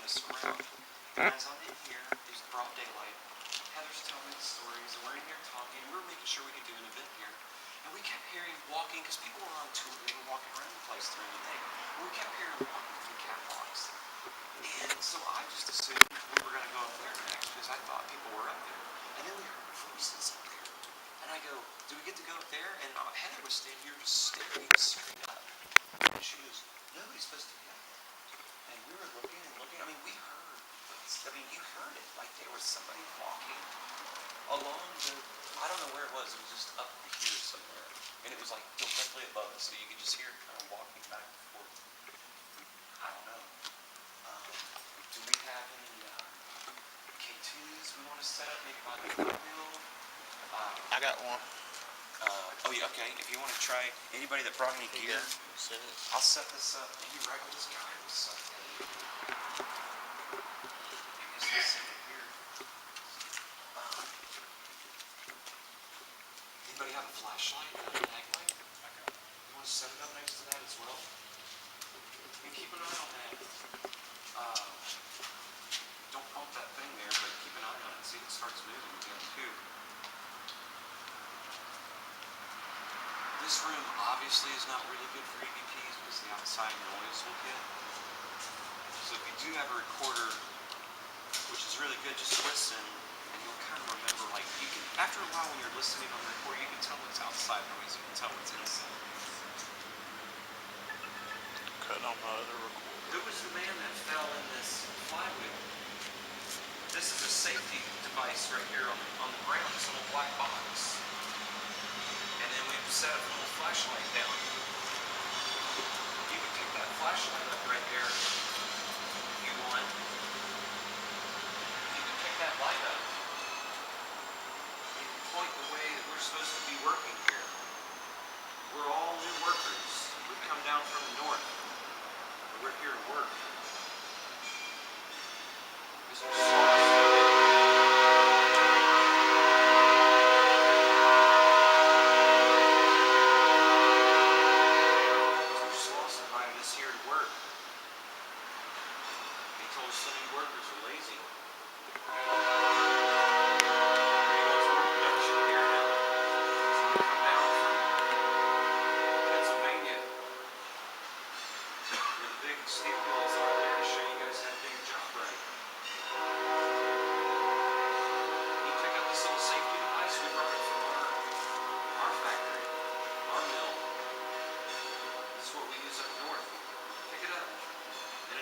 this around. And as I'm in here, it's broad daylight. Heather's telling me the stories, and we're in here talking. We're making sure we could do an event here. And we kept hearing walking, because people were on tour, they were walking around the place during the day. And we kept hearing walking through the catwalks. And so I just assumed we were going to go up there next, because I thought people were up there. And then we heard voices up there. And I go, do we get to go up there? And Heather was standing here just staring straight up. And she goes, nobody's supposed to be up there. And we were looking and looking. I mean, we heard. You heard it. Like there was somebody walking along the, I don't know where it was just up here somewhere. And it was like directly above us, so you could just hear it kind of walking back and forth. I don't know. Do we have any K2s we want to set up? Maybe by the wheel? I got one. Oh yeah, okay. If you want to try, anybody that brought any gear, I'll set this up. Maybe right with this guy was something. Anybody have a flashlight and a mag light? You want to set it up next to that as well? And keep an eye on that. Don't pump that thing there, but keep an eye on it. See if it starts moving again too. This room obviously is not really good for EVPs because the outside noise will get. So if you do have a recorder, which is really good, just listen and you'll kind of remember, like, you can, after a while when you're listening on the recorder, you can tell what's outside noise, you can tell what's inside. Cutting on my other recorder. Who was the man that fell in this flywheel? This is a safety device right here on the ground, this little black box. And then we've set a little flashlight down. You can pick that flashlight up right there if you want. You can pick that light up. You can point the way that we're supposed to be working here. We're all new workers. We've come down from the north. We're here to work. Mr. Sloss.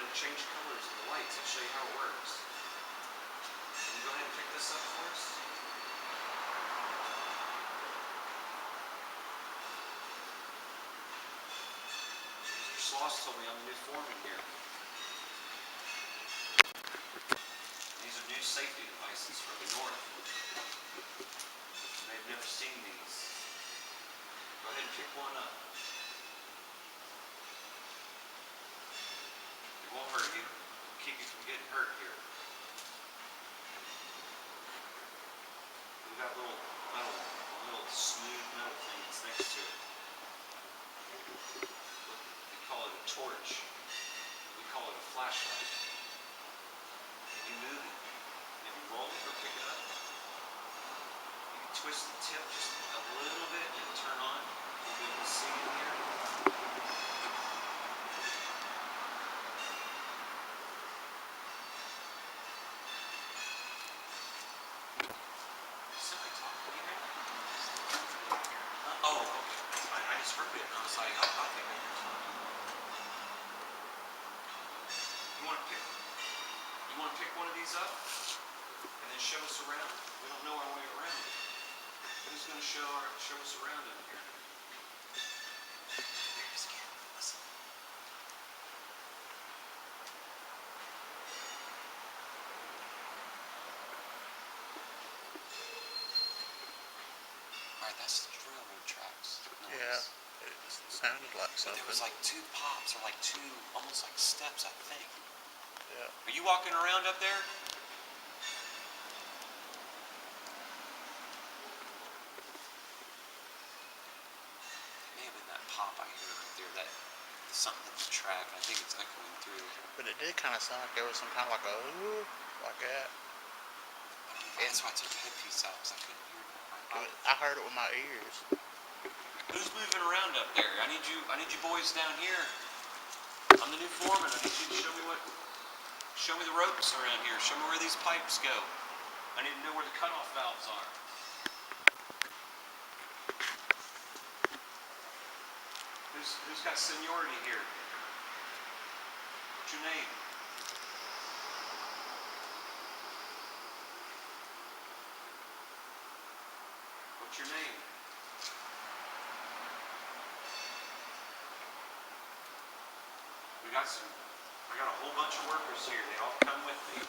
Change colors of the lights and show you how it works. Can you go ahead and pick this up for us? Mr. Sloss told me I'm the new foreman here. These are new safety devices for the north. They've never seen these. Go ahead and pick one up. It won't hurt you. It'll keep you from getting hurt here. We've got a little smooth metal thing that's next to it. We call it a torch. We call it a flashlight. And you move it. And you roll it or pick it up. You can twist the tip just a little bit and it'll turn on. You'll be able to see in here. You want to pick one of these up and then show us around? We don't know our way around. Who's going to show us around in here? Here's again. Listen. Alright, that's the railroad tracks. Nice. Yeah, it sounded like something. There was like two pops or like two, almost like steps, I think. Yeah. Are you walking around up there? It may have been that pop I heard right there. That something in the track. I think it's echoing through. But it did kind of sound like there was some kind of like a ooh, like that. That's why I took the headpiece out, because I couldn't hear it. I heard it with my ears. Who's moving around up there? I need you boys down here. I'm the new foreman. I need you to show me the ropes around here. Show me where these pipes go. I need to know where the cutoff valves are. Who's got seniority here? What's your name? What's your name? I got a whole bunch of workers here. They all come with me.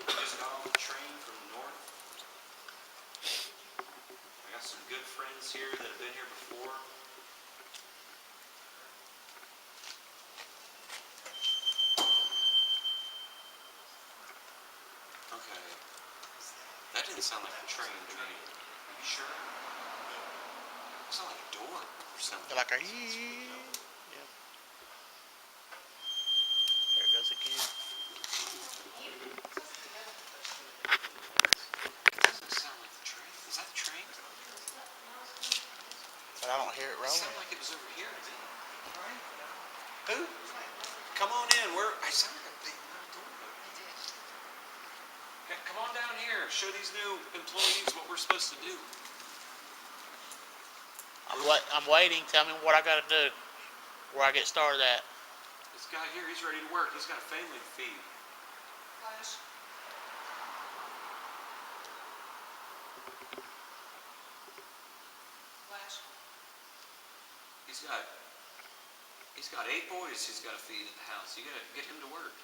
I just got off the train from the north. I got some good friends here that have been here before. Okay. That didn't sound like a train to me. Are you sure? It sounded like a door or something. Like a yee. Yeah. There it goes again. It doesn't sound like the train. Is that the train? But I don't hear it It rolling. sounded like it was over here to me. Who? Come on in. I sound like a big door. Okay, come on down here. Show these new employees what we're supposed to do. I'm waiting. Tell me what I gotta do. Where I get started at. This guy here, he's ready to work. He's got a family to feed. Flash. Flash. He's got 8 boys he's got to feed at the house. You gotta get him to work.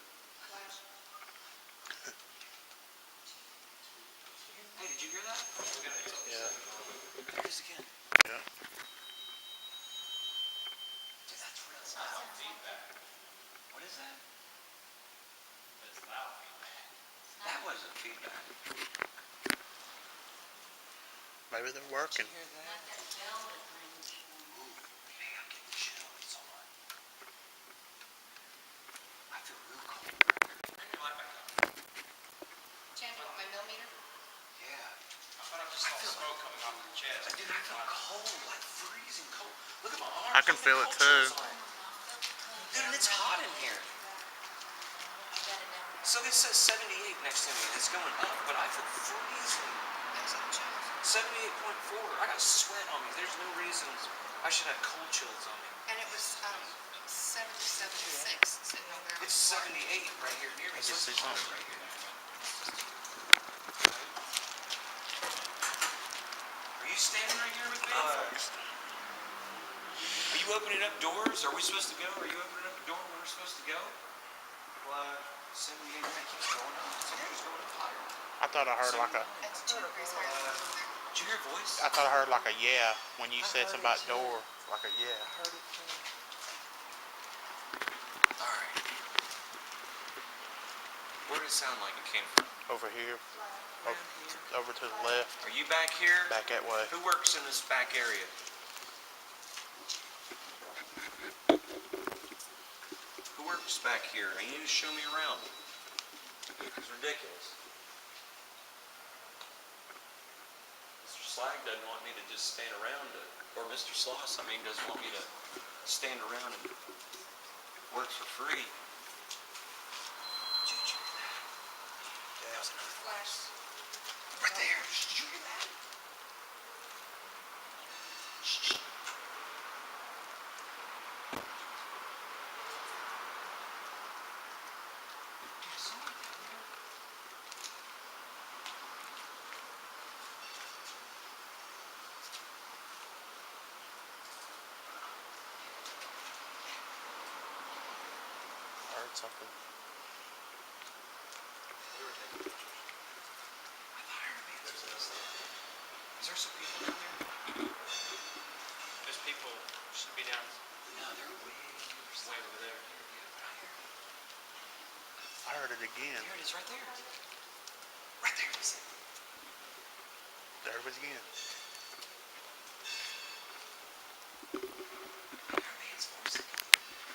Flash. Hey, did you hear that? Yeah. There it is again. Yeah. Dude, that's real. It's not feedback. What is that? It's loud feedback. That wasn't feedback. Maybe they're working. Did you hear that? Ooh, hey, I'm getting chills on. I feel real cold. Bring your light back up. Chan, do you want my millimeter? Yeah. I thought I just saw smoke coming off your chest. Dude, I feel cold, like freezing cold. Look at my arms. I can feel it too. Dude, and it's hot in here. So this says 78 next to me, and it's going up, but I feel freezing. 78.4. I got sweat on me. There's no reason I should have cold chills on me. And it was 76 sitting over there. It's 78 right here near me. I just see something. Right here. Are you standing right here with me? Are you opening up doors? Are we supposed to go? Are you opening up the door when we're supposed to go? What? 78 that keeps going up. Somebody's going up higher. I thought I heard like a. It's 2 degrees higher than over there. Did you hear a voice? I thought I heard like a yeah when you said something about door. Like a yeah. heard it too. Alright. Where did it sound like it came from? Over here. Over to the left. Are you back here? Back that way. Who works in this back area? Who works back here? I need you to show me around. It's ridiculous. Mr. Slag doesn't want me to just stand around, or Mr. Sloss, I mean, doesn't want me to stand around and work for free. Did you hear that? That was another Flash. right there. Did you hear that? Shh. Dude, somebody down there. I heard something. They were taking pictures. I thought I heard maybe is there some people down there? There's people should be down No, they're way over there. Yeah, but I hear it. I heard it again. There it is, right there. Right there, listen. There it was again. I heard a man's voice again.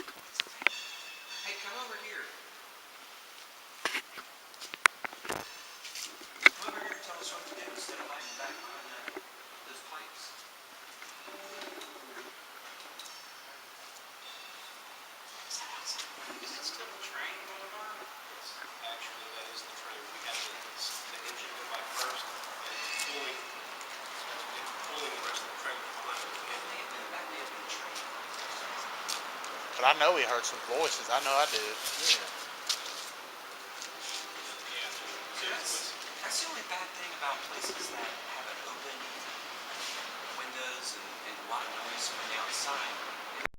But I know he heard some voices. I know I did. Yeah. Yeah. So that's the only bad thing about places that have an open windows and a lot of noise from the outside.